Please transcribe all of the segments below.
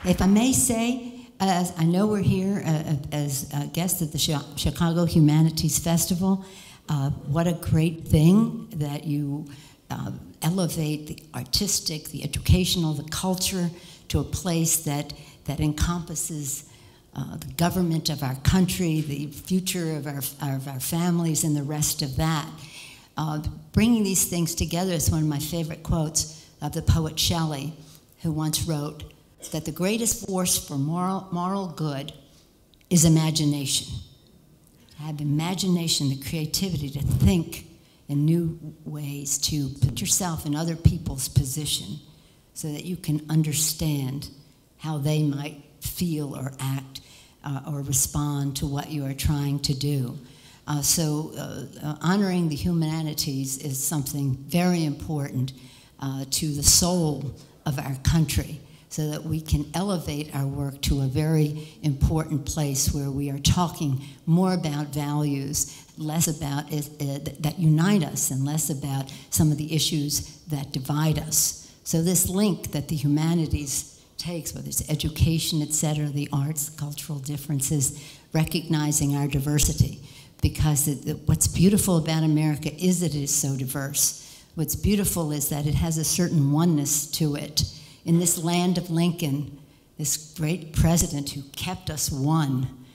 If I may say, as I know we're here as guests at the Chicago Humanities Festival, what a great thing that you elevate the artistic, the educational, the culture to a place that encompasses the government of our country, the future of our families, and the rest of that. Bringing these things together is one of my favorite quotes of the poet Shelley, who once wrote that the greatest force for moral good is imagination. To have imagination, the creativity to think in new ways, to put yourself in other people's position so that you can understand how they might feel or act or respond to what you are trying to do. Honoring the humanities is something very important to the soul of our country, so that we can elevate our work to a very important place where we are talking more about values, less about that unite us, and less about some of the issues that divide us. So this link that the humanities takes, whether it's education, et cetera, the arts, cultural differences, recognizing our diversity. Because what's beautiful about America is that it is so diverse. What's beautiful is that it has a certain oneness to it. In this land of Lincoln, this great president who kept us one,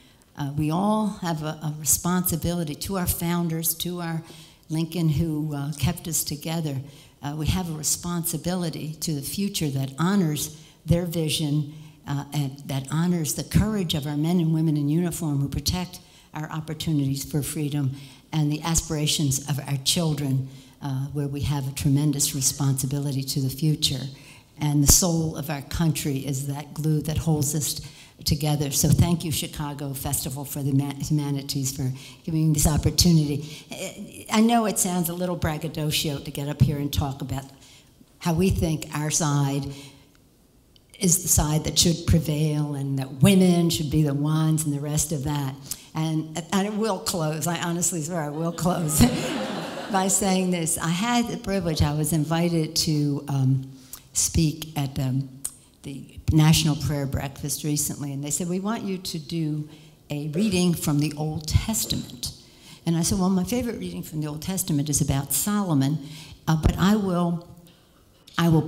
we all have a responsibility to our founders, to our Lincoln who kept us together. We have a responsibility to the future that honors their vision and that honors the courage of our men and women in uniform who protect our opportunities for freedom and the aspirations of our children, where we have a tremendous responsibility to the future. And the soul of our country is that glue that holds us together. So thank you, Chicago Festival for the Humanities, for giving me this opportunity. I know it sounds a little braggadocio to get up here and talk about how we think our side is the side that should prevail and that women should be the ones and the rest of that. And I will close, I honestly swear I will close by saying this. I had the privilege, I was invited to speak at the National Prayer Breakfast recently, and they said, we want you to do a reading from the Old Testament. And I said, well, my favorite reading from the Old Testament is about Solomon, but I will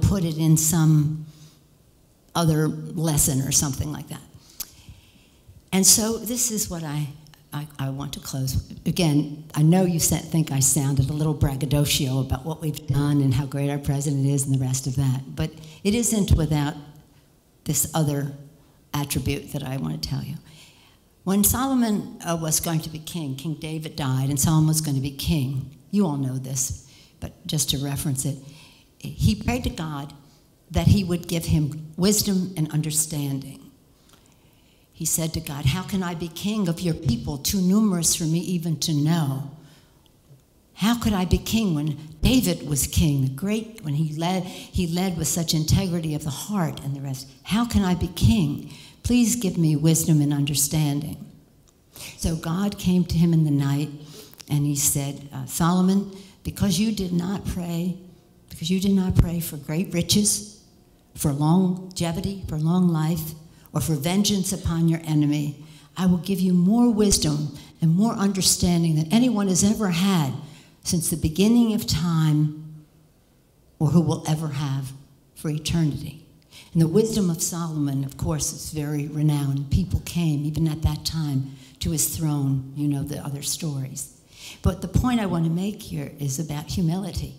put it in some other lesson or something like that. And so this is what I want to close. Again, I know you think I sounded a little braggadocio about what we've done and how great our president is and the rest of that, but it isn't without this other attribute that I want to tell you. When Solomon was going to be king, King David died, and Solomon was going to be king. You all know this, but just to reference it, he prayed to God that he would give him wisdom and understanding. He said to God, how can I be king of your people, too numerous for me even to know? How could I be king when David was king, the great, when he led with such integrity of the heart and the rest? How can I be king? Please give me wisdom and understanding. So God came to him in the night and he said, Solomon, because you did not pray for great riches, for longevity, for long life, or for vengeance upon your enemy, I will give you more wisdom and more understanding than anyone has ever had since the beginning of time, or who will ever have for eternity. And the wisdom of Solomon, of course, is very renowned. People came, even at that time, to his throne. You know the other stories. But the point I want to make here is about humility.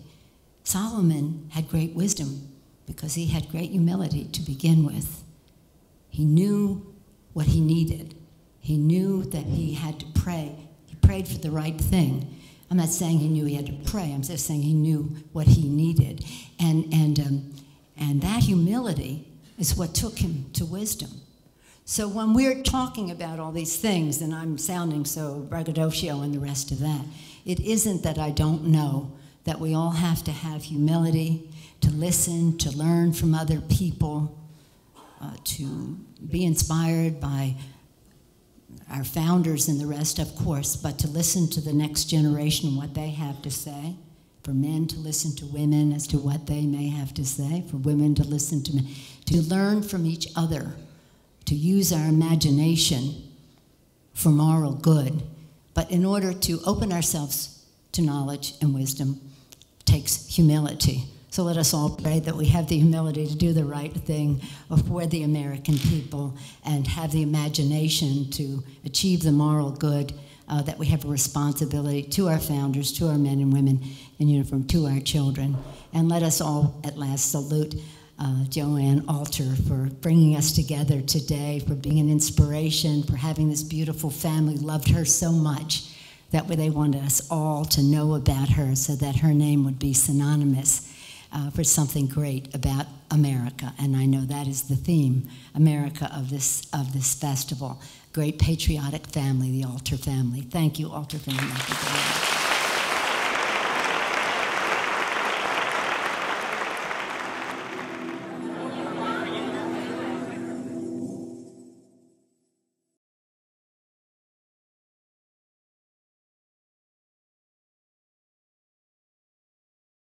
Solomon had great wisdom because he had great humility to begin with. He knew what he needed. He knew that he had to pray. He prayed for the right thing. I'm not saying he knew he had to pray. I'm just saying he knew what he needed. And that humility is what took him to wisdom. So when we're talking about all these things, and I'm sounding so braggadocio and the rest of that, it isn't that I don't know that we all have to have humility, to listen, to learn from other people, to be inspired by our founders and the rest, of course, but to listen to the next generation, what they have to say, for men to listen to women as to what they may have to say, for women to listen to men, to learn from each other to use our imagination for moral good. But in order to open ourselves to knowledge and wisdom takes humility. So let us all pray that we have the humility to do the right thing for the American people and have the imagination to achieve the moral good, that we have a responsibility to our founders, to our men and women in uniform, to our children. And let us all at last salute Joanne Alter for bringing us together today, for being an inspiration, for having this beautiful family, loved her so much that they wanted us all to know about her so that her name would be synonymous for something great about America. And I know that is the theme, America, of this festival. Great patriotic family, the Alter family. Thank you, Alter family.